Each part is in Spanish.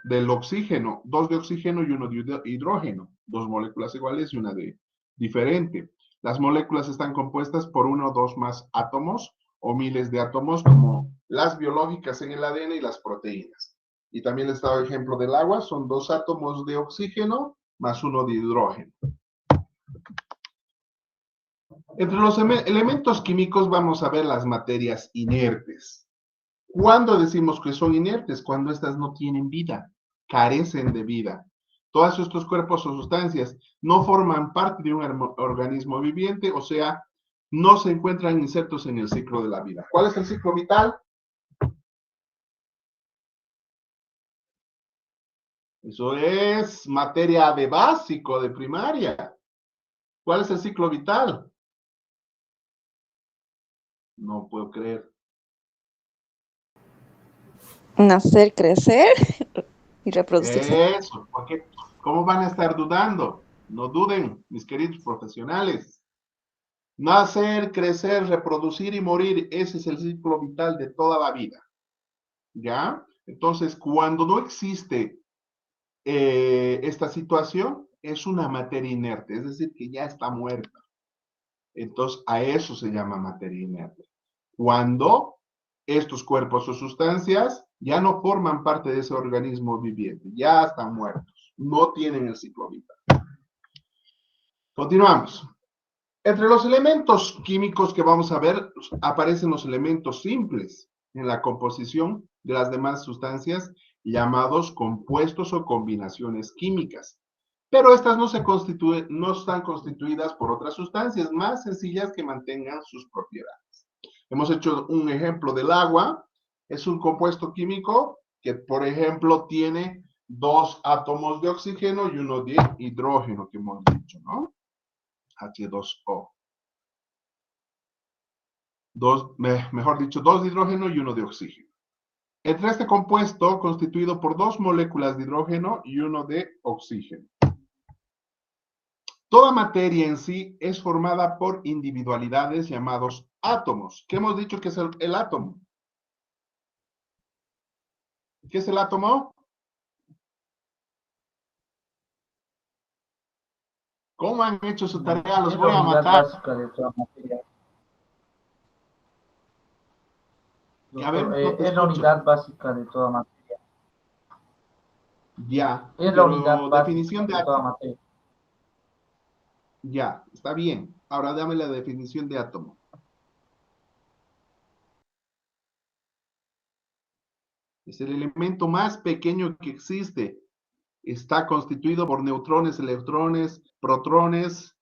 del oxígeno, dos de oxígeno y uno de hidrógeno, dos moléculas iguales y una de diferente. Las moléculas están compuestas por uno o dos más átomos o miles de átomos, como las biológicas en el ADN y las proteínas. Y también les he dado ejemplo del agua, son dos átomos de oxígeno más uno de hidrógeno. Entre los elementos químicos vamos a ver las materias inertes. ¿Cuándo decimos que son inertes? Cuando estas no tienen vida, carecen de vida. Todos estos cuerpos o sustancias no forman parte de un organismo viviente, o sea, no se encuentran insertos en el ciclo de la vida. ¿Cuál es el ciclo vital? Eso es materia de básico, de primaria. ¿Cuál es el ciclo vital? No puedo creer. Nacer, crecer y reproducirse. Eso, porque ¿cómo van a estar dudando? No duden, mis queridos profesionales. Nacer, crecer, reproducir y morir, ese es el ciclo vital de toda la vida. ¿Ya? Entonces, cuando no existe esta situación, es una materia inerte, es decir, que ya está muerta. Entonces, a eso se llama materia inerte. Cuando estos cuerpos o sustancias ya no forman parte de ese organismo viviente, ya están muertos, no tienen el ciclo vital. Continuamos. Entre los elementos químicos que vamos a ver, aparecen los elementos simples en la composición de las demás sustancias, llamados compuestos o combinaciones químicas. Pero estas no están constituidas por otras sustancias más sencillas que mantengan sus propiedades. Hemos hecho un ejemplo del agua. Es un compuesto químico que, por ejemplo, tiene dos átomos de oxígeno y uno de hidrógeno, que hemos dicho, ¿no? H2O. Mejor dicho, dos de hidrógeno y uno de oxígeno. Entre este compuesto, constituido por dos moléculas de hidrógeno y uno de oxígeno. Toda materia en sí es formada por individualidades llamados átomos. ¿Qué hemos dicho que es el átomo? ¿Qué es el átomo? ¿Cómo han hecho su tarea? Los voy a matar. Es la unidad básica de toda materia. A ver, Doctor, no te es la escucho. unidad básica de toda materia. Ya, Es la unidad pero básica definición de de toda átomo. materia. Ya, está bien. Ahora dame la definición de átomo. Es el elemento más pequeño que existe. Está constituido por neutrones, electrones, protones.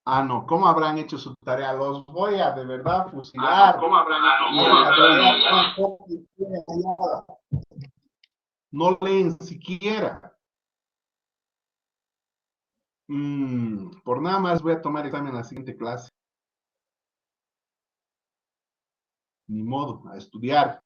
Ah, no, ¿cómo habrán hecho su tarea? Los voy a de verdad fusilar. ¿Cómo habrán hecho su tarea? No leen siquiera. Por nada más voy a tomar examen en la siguiente clase. Ni modo, a estudiar.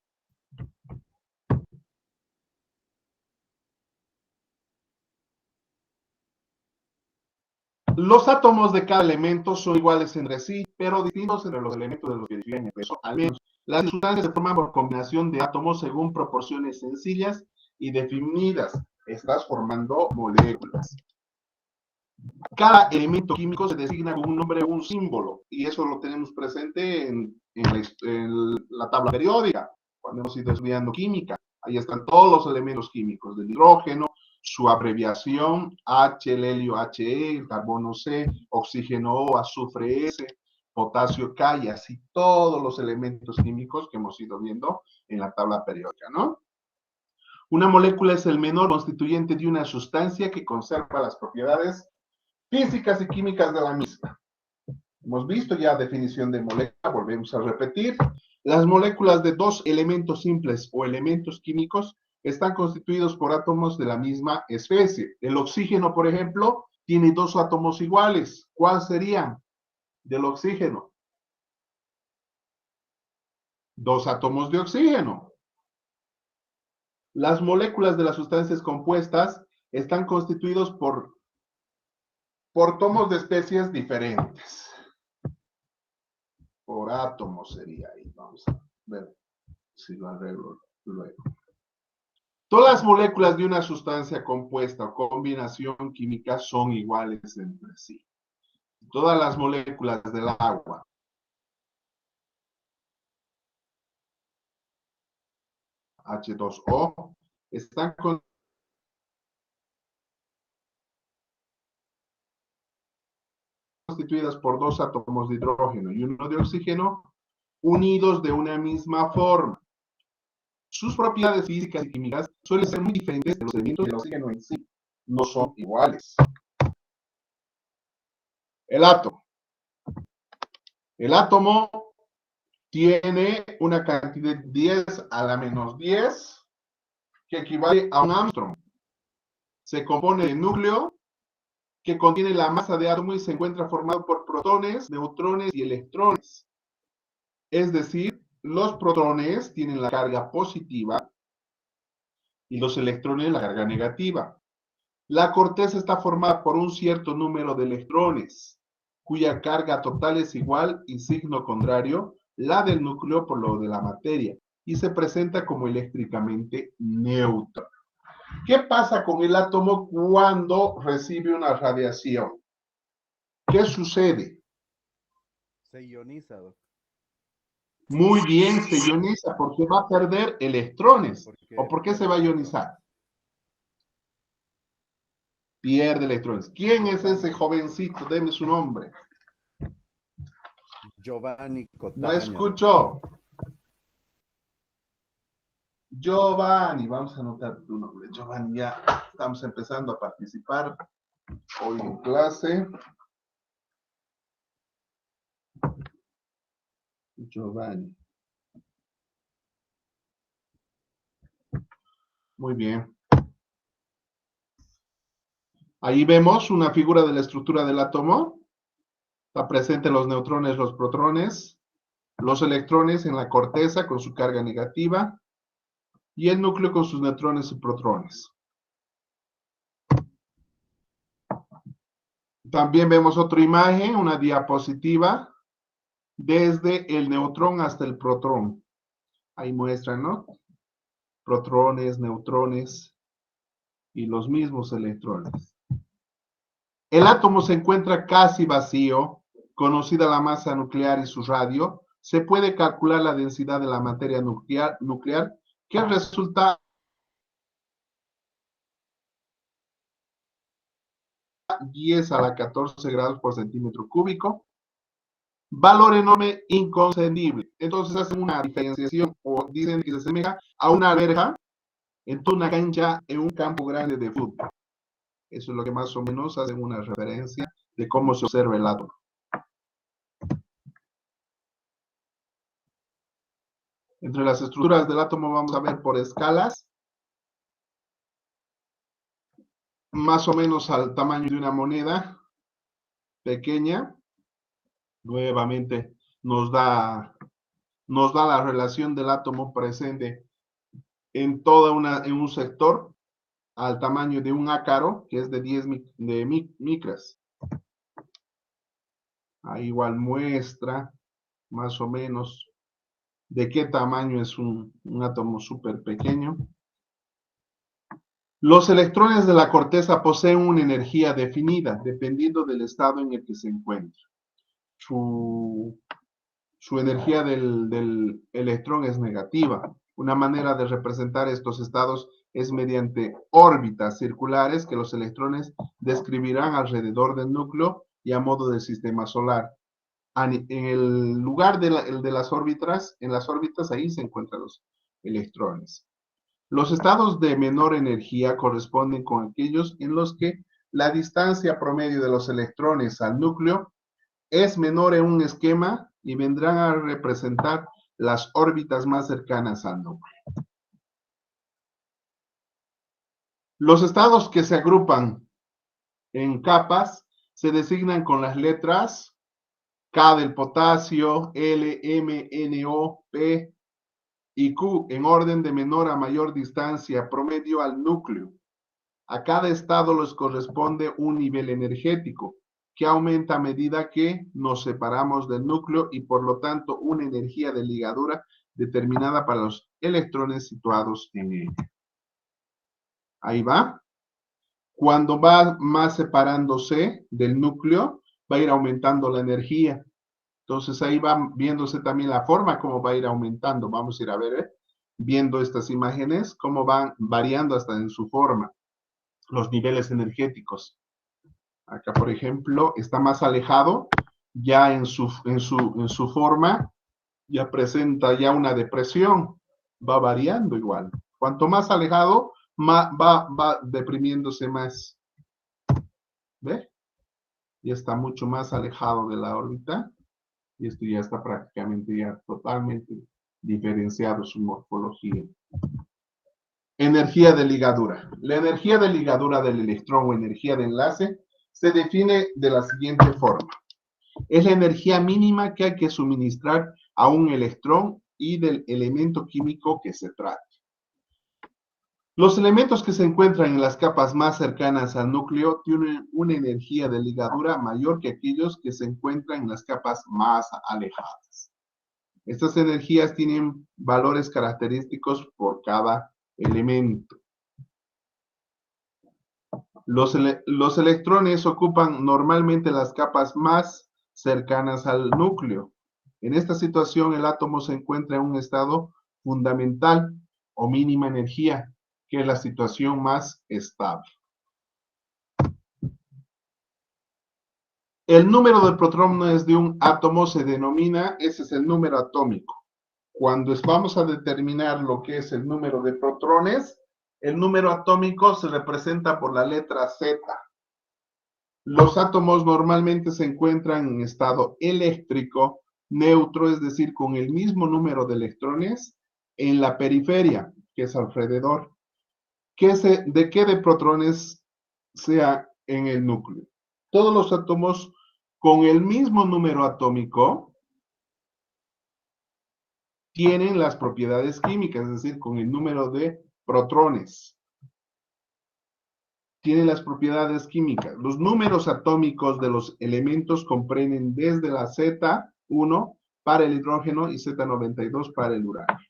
Los átomos de cada elemento son iguales entre sí, pero distintos entre los elementos de los que difieren en peso. Al menos, las sustancias se forman por combinación de átomos según proporciones sencillas y definidas. Estás formando moléculas. Cada elemento químico se designa con un nombre o un símbolo, y eso lo tenemos presente en la tabla periódica, cuando hemos ido estudiando química. Ahí están todos los elementos químicos del hidrógeno, su abreviación, H, el helio He, el carbono C, oxígeno O, azufre S, potasio K, y así todos los elementos químicos que hemos ido viendo en la tabla periódica, ¿no? Una molécula es el menor constituyente de una sustancia que conserva las propiedades físicas y químicas de la misma. Hemos visto ya definición de molécula, volvemos a repetir. Las moléculas de dos elementos simples o elementos químicos están constituidos por átomos de la misma especie. El oxígeno, por ejemplo, tiene dos átomos iguales. ¿Cuáles serían del oxígeno? Dos átomos de oxígeno. Las moléculas de las sustancias compuestas están constituidos por tomos de especies diferentes. Por átomos sería ahí, vamos a ver. si lo arreglo luego. Todas las moléculas de una sustancia compuesta o combinación química son iguales entre sí. Todas las moléculas del agua H2O están constituidas por dos átomos de hidrógeno y uno de oxígeno unidos de una misma forma. Sus propiedades físicas y químicas suelen ser muy diferentes de los elementos del oxígeno en sí. No son iguales. El átomo. El átomo tiene una cantidad de 10 a la menos 10, que equivale a un Armstrong. Se compone de núcleo, que contiene la masa de átomo y se encuentra formado por protones, neutrones y electrones. Es decir, los protones tienen la carga positiva y los electrones la carga negativa. La corteza está formada por un cierto número de electrones, cuya carga total es igual y signo contrario, la del núcleo por lo de la materia, y se presenta como eléctricamente neutro. ¿Qué pasa con el átomo cuando recibe una radiación? ¿Qué sucede? Se ioniza, Doc. Muy bien, se ioniza porque va a perder electrones. Porque ¿O por qué se va a ionizar? Pierde electrones. ¿Quién es ese jovencito? Deme su nombre. Giovanni Cotaño. No escucho. Giovanni, vamos a anotar tu nombre. Giovanni, ya estamos empezando a participar hoy en clase. Giovanni. Muy bien. Ahí vemos una figura de la estructura del átomo. Está presente los neutrones, los protones, los electrones en la corteza con su carga negativa y el núcleo con sus neutrones y protones. También vemos otra imagen, una diapositiva, desde el neutrón hasta el protón. Ahí muestran, ¿no? Protones, neutrones y los mismos electrones. El átomo se encuentra casi vacío, conocida la masa nuclear y su radio. Se puede calcular la densidad de la materia nuclear que resulta 10 a la 14 grados por centímetro cúbico. Valor enorme, inconcebible. Entonces hacen una diferenciación o dicen que se asemeja a una verja en toda una cancha en un campo grande de fútbol. Eso es lo que más o menos hacen una referencia de cómo se observa el átomo. Entre las estructuras del átomo vamos a ver por escalas, más o menos al tamaño de una moneda pequeña. Nuevamente nos da la relación del átomo presente en un sector al tamaño de un ácaro, que es de 10 micras. Ahí igual muestra más o menos de qué tamaño es un átomo súper pequeño. Los electrones de la corteza poseen una energía definida, dependiendo del estado en el que se encuentra. Su energía del electrón es negativa. Una manera de representar estos estados es mediante órbitas circulares que los electrones describirán alrededor del núcleo y a modo del sistema solar. En el lugar de las órbitas, en las órbitas ahí se encuentran los electrones. Los estados de menor energía corresponden con aquellos en los que la distancia promedio de los electrones al núcleo es menor en un esquema y vendrán a representar las órbitas más cercanas al núcleo. Los estados que se agrupan en capas se designan con las letras K del potasio, L, M, N, O, P y Q en orden de menor a mayor distancia promedio al núcleo. A cada estado les corresponde un nivel energético que aumenta a medida que nos separamos del núcleo y por lo tanto una energía de ligadura determinada para los electrones situados en ella. Ahí va. Cuando va más separándose del núcleo, va a ir aumentando la energía. Entonces ahí va viéndose también la forma como va a ir aumentando. Vamos a ir a ver, viendo estas imágenes, cómo van variando hasta en su forma, los niveles energéticos. Acá, por ejemplo, está más alejado, ya en su forma, ya presenta ya una depresión, va variando igual. Cuanto más alejado, va deprimiéndose más. ¿Ve? Ya está mucho más alejado de la órbita, y esto ya está prácticamente ya totalmente diferenciado su morfología. Energía de ligadura. La energía de ligadura del electrón o energía de enlace se define de la siguiente forma. Es la energía mínima que hay que suministrar a un electrón y del elemento químico que se trate. Los elementos que se encuentran en las capas más cercanas al núcleo tienen una energía de ligadura mayor que aquellos que se encuentran en las capas más alejadas. Estas energías tienen valores característicos por cada elemento. Los electrones ocupan normalmente las capas más cercanas al núcleo. En esta situación, el átomo se encuentra en un estado fundamental o mínima energía, que es la situación más estable. El número de protones de un átomo se denomina, ese es el número atómico. Cuando vamos a determinar lo que es el número de protones, el número atómico se representa por la letra Z. Los átomos normalmente se encuentran en estado eléctrico neutro, es decir, con el mismo número de electrones en la periferia, que es alrededor. ¿De qué de protones sea en el núcleo? Todos los átomos con el mismo número atómico tienen las propiedades químicas, es decir, con el número de protones. Tienen las propiedades químicas. Los números atómicos de los elementos comprenden desde la Z1 para el hidrógeno y Z92 para el uranio.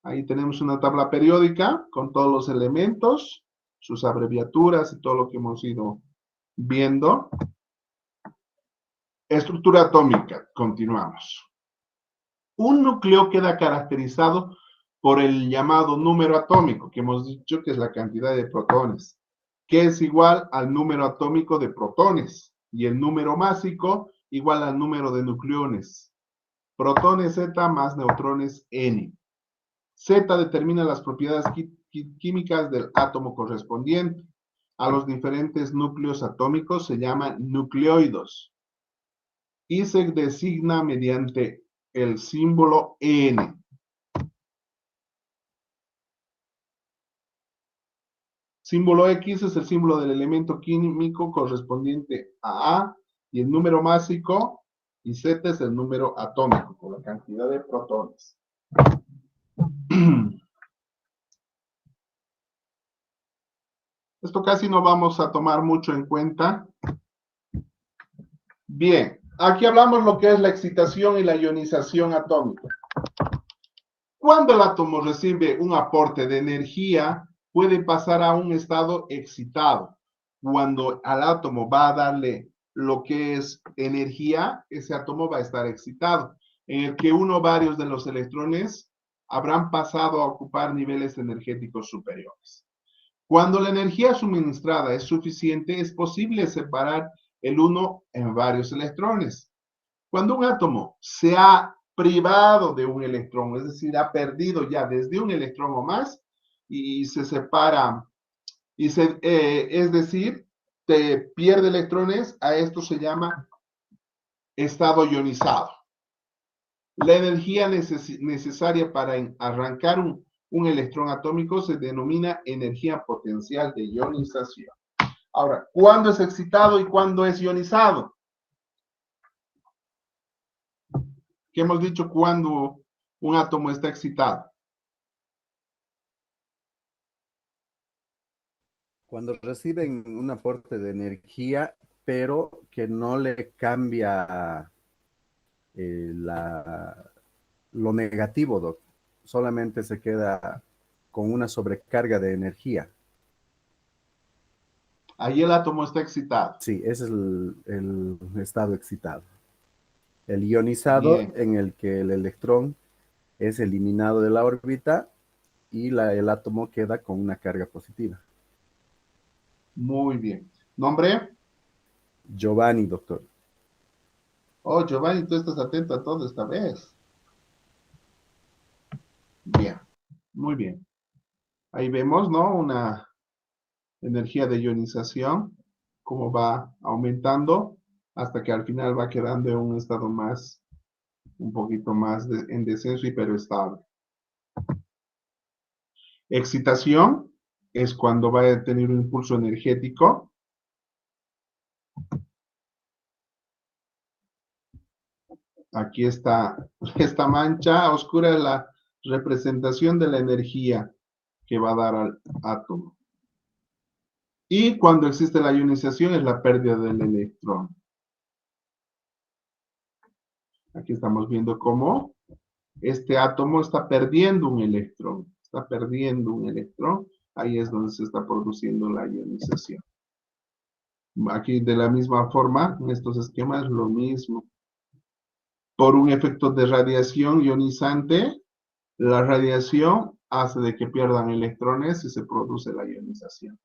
Ahí tenemos una tabla periódica con todos los elementos, sus abreviaturas y todo lo que hemos ido viendo. Estructura atómica, continuamos. Un núcleo queda caracterizado por el llamado número atómico, que hemos dicho que es la cantidad de protones, que es igual al número atómico de protones, y el número másico igual al número de nucleones. Protones Z más neutrones N. Z determina las propiedades químicas del átomo correspondiente. A los diferentes núcleos atómicos se llaman nucleóidos y se designa mediante el símbolo N. Símbolo X es el símbolo del elemento químico correspondiente a A, y el número másico, y Z es el número atómico, con la cantidad de protones. Esto casi no vamos a tomar mucho en cuenta. Bien, aquí hablamos lo que es la excitación y la ionización atómica. Cuando el átomo recibe un aporte de energía, puede pasar a un estado excitado. Cuando al átomo va a darle lo que es energía, ese átomo va a estar excitado, en el que uno o varios de los electrones habrán pasado a ocupar niveles energéticos superiores. Cuando la energía suministrada es suficiente, es posible separar el uno en varios electrones. Cuando un átomo se ha privado de un electrón, es decir, ha perdido ya desde un electrón o más, y se separa, es decir, te pierde electrones, a esto se llama estado ionizado. La energía necesaria para arrancar un electrón atómico se denomina energía potencial de ionización. Ahora, ¿cuándo es excitado y cuándo es ionizado? ¿Qué hemos dicho cuando un átomo está excitado? Cuando reciben un aporte de energía, pero que no le cambia lo negativo, Doc. Solamente se queda con una sobrecarga de energía. Ahí el átomo está excitado. Sí, ese es el estado excitado. El ionizado, Bien, en el que el electrón es eliminado de la órbita y el átomo queda con una carga positiva. muy bien. ¿Nombre? Giovanni, doctor. Oh, Giovanni, tú estás atento a todo esta vez. Bien, muy bien. Ahí vemos, ¿no? Una energía de ionización, cómo va aumentando hasta que al final va quedando en un estado más, un poquito más en descenso y pero estable. Excitación es cuando va a tener un impulso energético. Aquí está esta mancha oscura, es la representación de la energía que va a dar al átomo. Y cuando existe la ionización es la pérdida del electrón. Aquí estamos viendo cómo este átomo está perdiendo un electrón. Está perdiendo un electrón. Ahí es donde se está produciendo la ionización. Aquí de la misma forma, en estos esquemas, lo mismo. Por un efecto de radiación ionizante, la radiación hace de que pierdan electrones y se produce la ionización.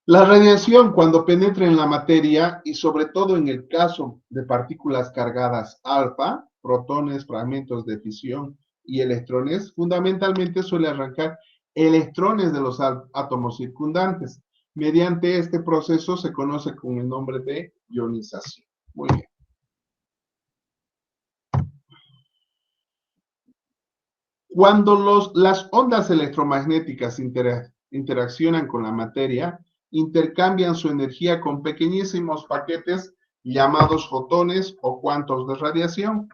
La radiación, cuando penetra en la materia, y sobre todo en el caso de partículas cargadas alfa, protones, fragmentos de fisión y electrones, fundamentalmente suele arrancar electrones de los átomos circundantes. Mediante este proceso se conoce con el nombre de ionización. Muy bien. Cuando las ondas electromagnéticas interaccionan con la materia, intercambian su energía con pequeñísimos paquetes llamados fotones o cuantos de radiación.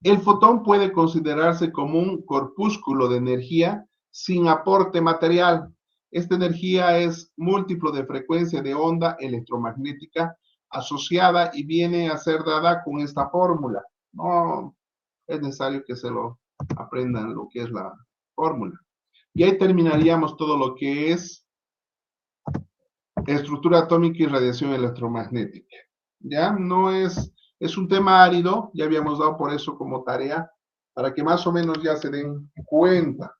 El fotón puede considerarse como un corpúsculo de energía sin aporte material. Esta energía es múltiplo de frecuencia de onda electromagnética asociada y viene a ser dada con esta fórmula. No es necesario que se lo aprendan lo que es la fórmula. Y ahí terminaríamos todo lo que es estructura atómica y radiación electromagnética. Ya no es un tema árido, ya habíamos dado por eso como tarea, para que más o menos ya se den cuenta.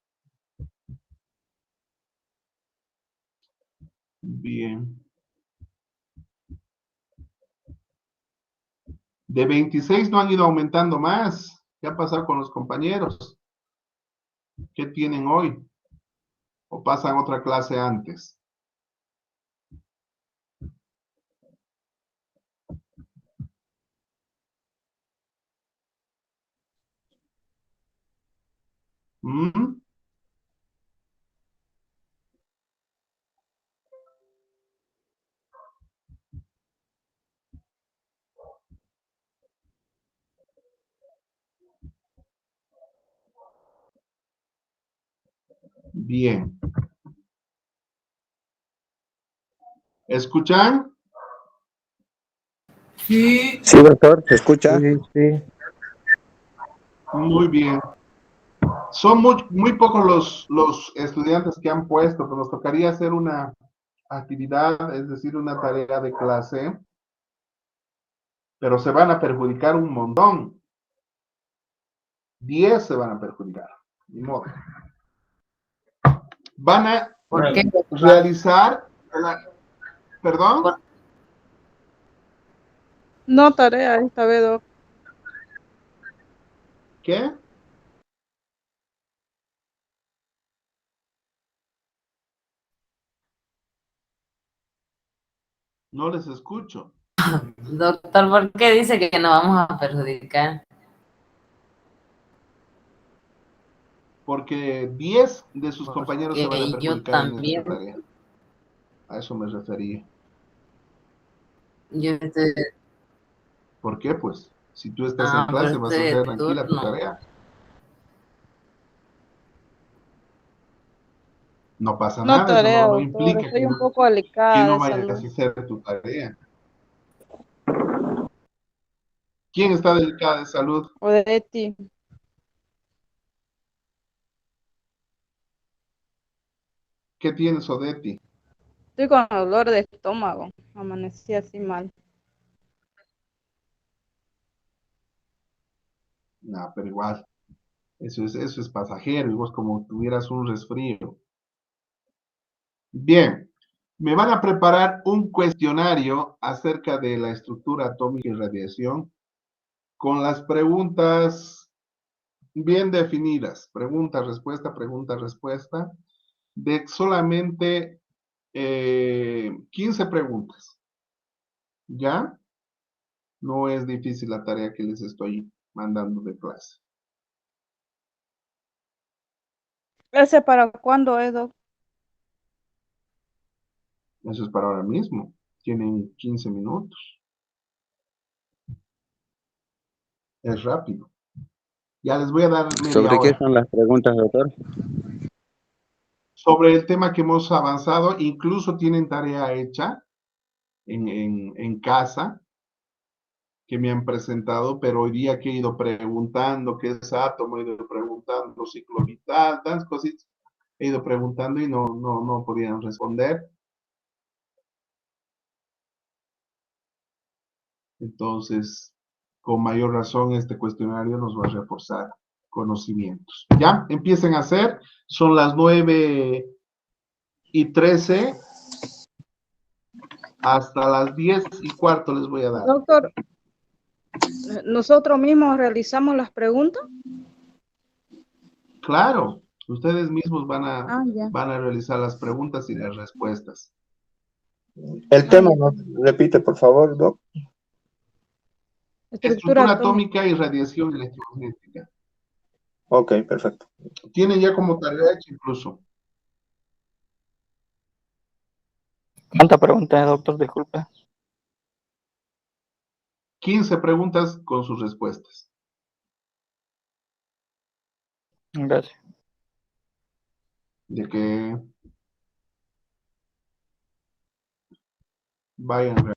Bien. De 26 no han ido aumentando más. ¿Qué ha pasado con los compañeros? ¿Qué tienen hoy? ¿O pasan otra clase antes? ¿Mm? Bien. ¿Escuchan? Sí, Sí, doctor, ¿se escucha? sí, sí. Muy bien. Son muy pocos los estudiantes que han puesto, pero nos tocaría hacer una actividad, es decir, una tarea de clase, pero se van a perjudicar un montón. 10 se van a perjudicar. Ni modo. Van a ¿Por qué? realizar, perdón, No tarea esta vez, Doc. ¿qué? No les escucho. Doctor, ¿por qué dice que nos vamos a perjudicar? Porque 10 de sus compañeros se van a Porque yo perjudicar en esta también, tarea. A eso me refería. yo estoy, ¿Por qué? Pues, si tú estás en pero clase, vas estoy a de hacer tranquila tu turno. tarea. No pasa No nada, eso tarea, no doctor. implica Estoy un poco que alecada no de vayas a salud. hacer tu tarea. ¿Quién está delicada de salud? Odeti. ¿Qué tienes, Odeti? Estoy con dolor de estómago. Amanecí así mal. No, pero igual, eso es pasajero, igual es como tuvieras un resfrío. Bien, me van a preparar un cuestionario acerca de la estructura atómica y radiación con las preguntas bien definidas. Pregunta, respuesta, de solamente 15 preguntas. ¿Ya? No es difícil la tarea que les estoy mandando de clase. ¿Ese para cuándo es, doc? Eso es para ahora mismo. Tienen 15 minutos. Es rápido. Ya les voy a dar media ¿Sobre qué hora. son las preguntas, doctor? Sobre el tema que hemos avanzado, incluso tienen tarea hecha en casa que me han presentado, pero hoy día que he ido preguntando qué es átomo, he ido preguntando ciclo vital, tantas cositas, he ido preguntando y no podían responder. Entonces, con mayor razón, este cuestionario nos va a reforzar conocimientos. ¿Ya? Empiecen a hacer. Son las 9:13. Hasta las 10:15 les voy a dar. Doctor, ¿nosotros mismos realizamos las preguntas? Claro, ustedes mismos Ah, ya. van a realizar las preguntas y las respuestas. El tema nos repite, por favor, Doc. Estructura Estructura atómica. atómica y radiación electromagnética. Ok, perfecto. Tienen ya como tarea hecha incluso. ¿Cuántas preguntas, doctor? Disculpe. 15 preguntas con sus respuestas. Gracias. De que vayan